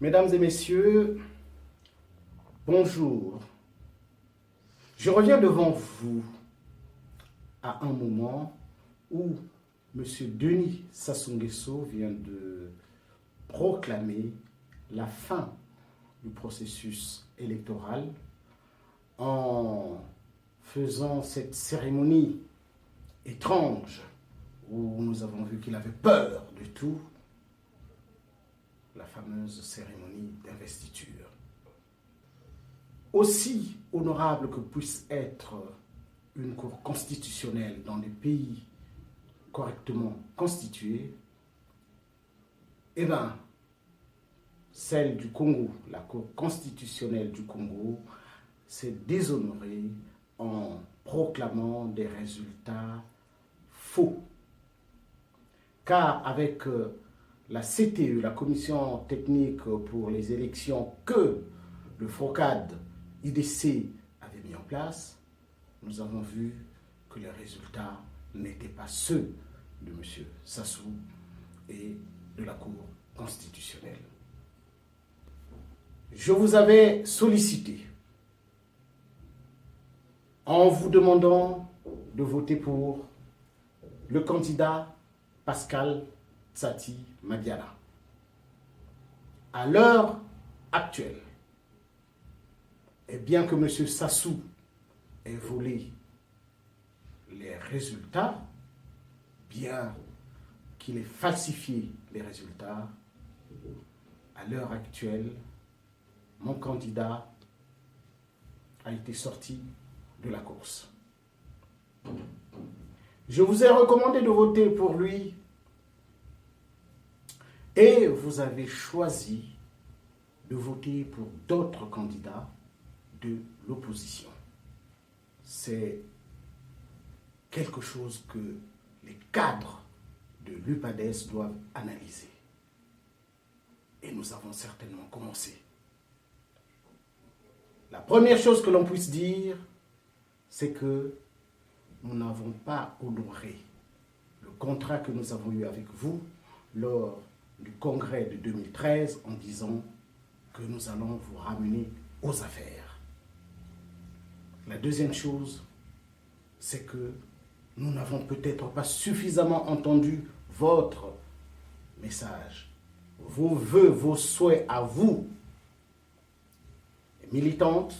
Mesdames et messieurs, bonjour. Je reviens devant vous à un moment où M. Denis Sassou Nguesso vient de proclamer la fin du processus électoral en faisant cette cérémonie étrange où nous avons vu qu'il avait peur de tout, la fameuse cérémonie d'investiture. Aussi honorable que puisse être une cour constitutionnelle dans des pays correctement constitués, eh bien, celle du Congo, la cour constitutionnelle du Congo, s'est déshonorée en proclamant des résultats faux. Car avec la CTE, la Commission technique pour les élections que le FOCAD IDC avait mis en place, nous avons vu que les résultats n'étaient pas ceux de M. Sassou et de la Cour constitutionnelle. Je vous avais sollicité en vous demandant de voter pour le candidat Pascal Tsati Madiala. À l'heure actuelle, et bien que M. Sassou ait volé les résultats, bien qu'il ait falsifié les résultats, à l'heure actuelle, mon candidat a été sorti de la course. Je vous ai recommandé de voter pour lui et vous avez choisi de voter pour d'autres candidats de l'opposition. C'est quelque chose que les cadres de l'UPADES doivent analyser. Et nous avons certainement commencé. La première chose que l'on puisse dire, c'est que nous n'avons pas honoré le contrat que nous avons eu avec vous lors du congrès de 2013 en disant que nous allons vous ramener aux affaires. La deuxième chose, c'est que nous n'avons peut-être pas suffisamment entendu votre message, vos vœux, vos souhaits à vous, les militantes,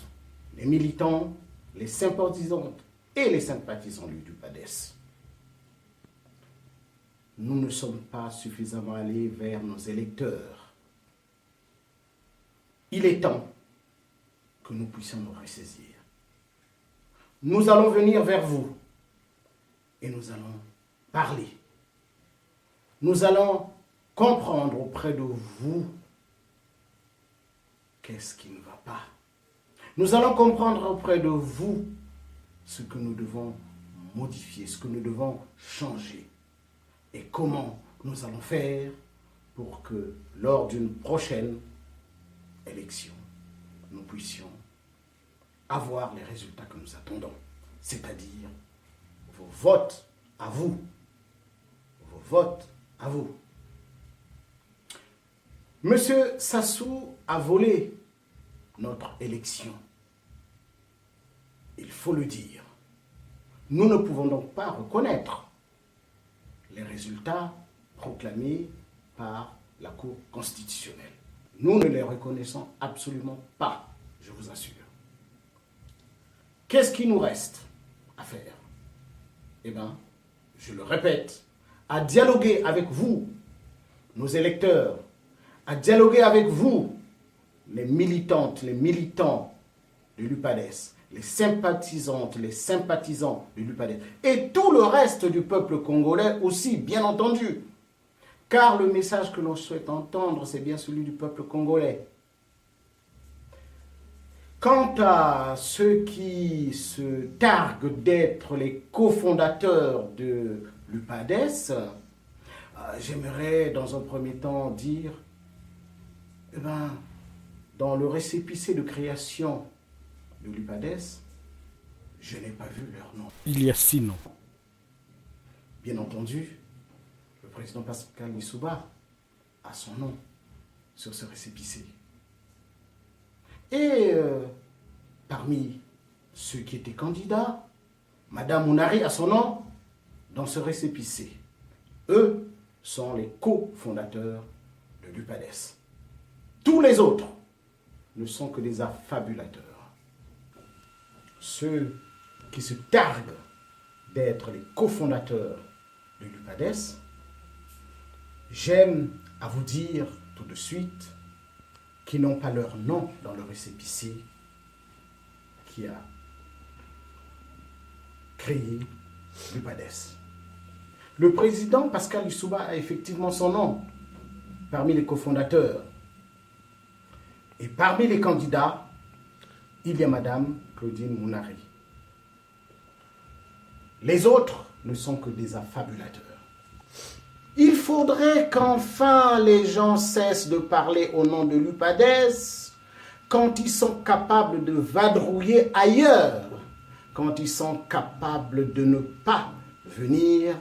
les militants, les sympathisantes et les sympathisants du PADES. Nous ne sommes pas suffisamment allés vers nos électeurs. Il est temps que nous puissions nous ressaisir. Nous allons venir vers vous et nous allons parler. Nous allons comprendre auprès de vous qu'est-ce qui ne va pas. Nous allons comprendre auprès de vous ce que nous devons modifier, ce que nous devons changer et comment nous allons faire pour que lors d'une prochaine élection, nous puissions avoir les résultats que nous attendons, c'est-à-dire vos votes à vous. Vos votes à vous. Monsieur Sassou a volé notre élection. Il faut le dire. Nous ne pouvons donc pas reconnaître les résultats proclamés par la Cour constitutionnelle. Nous ne les reconnaissons absolument pas, je vous assure. Qu'est-ce qui nous reste à faire? Eh bien, je le répète, à dialoguer avec vous, nos électeurs, à dialoguer avec vous, les militantes, les militants de l'UPADES, les sympathisantes, les sympathisants de l'UPADES, et tout le reste du peuple congolais aussi, bien entendu. Car le message que l'on souhaite entendre, c'est bien celui du peuple congolais. Quant à ceux qui se targuent d'être les cofondateurs de l'UPADES, j'aimerais dans un premier temps dire, eh ben, dans le récépissé de création de l'UPADES, je n'ai pas vu leur nom. Il y a 6 noms. Bien entendu, le président Pascal Lissouba a son nom sur ce récépissé. Et parmi ceux qui étaient candidats, Madame Mounari a son nom dans ce récépissé. Eux sont les cofondateurs de l'UPADES. Tous les autres ne sont que des affabulateurs. Ceux qui se targuent d'être les cofondateurs de l'UPADES, j'aime à vous dire tout de suite qu'ils n'ont pas leur nom dans le récépissé qui a créé l'UPADES. Le président Pascal Lissouba a effectivement son nom parmi les cofondateurs. Et parmi les candidats, il y a Madame Claudine Mounari. Les autres ne sont que des affabulateurs. Il faudrait qu'enfin les gens cessent de parler au nom de l'UPADES quand ils sont capables de vadrouiller ailleurs, quand ils sont capables de ne pas venir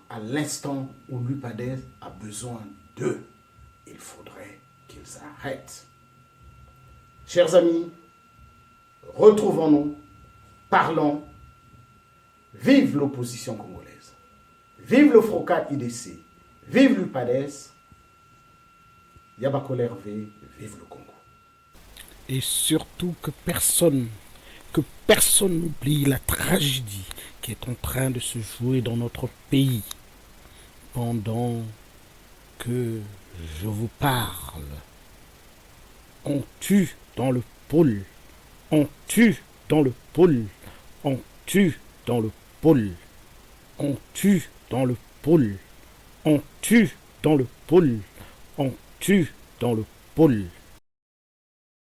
à l'instant où l'UPADES a besoin d'eux. Il faudrait qu'ils arrêtent. Chers amis, retrouvons-nous, parlons. Vive l'opposition congolaise. Vive le FROCAT IDC. Vive l'UPADES. Yabakole Hervé, vive le Congo. Et surtout que personne n'oublie la tragédie qui est en train de se jouer dans notre pays pendant que je vous parle. On tue dans le pôle, on tue dans le pôle, on tue dans le pôle, on tue dans le pôle, on tue dans le pôle, on tue dans le pôle.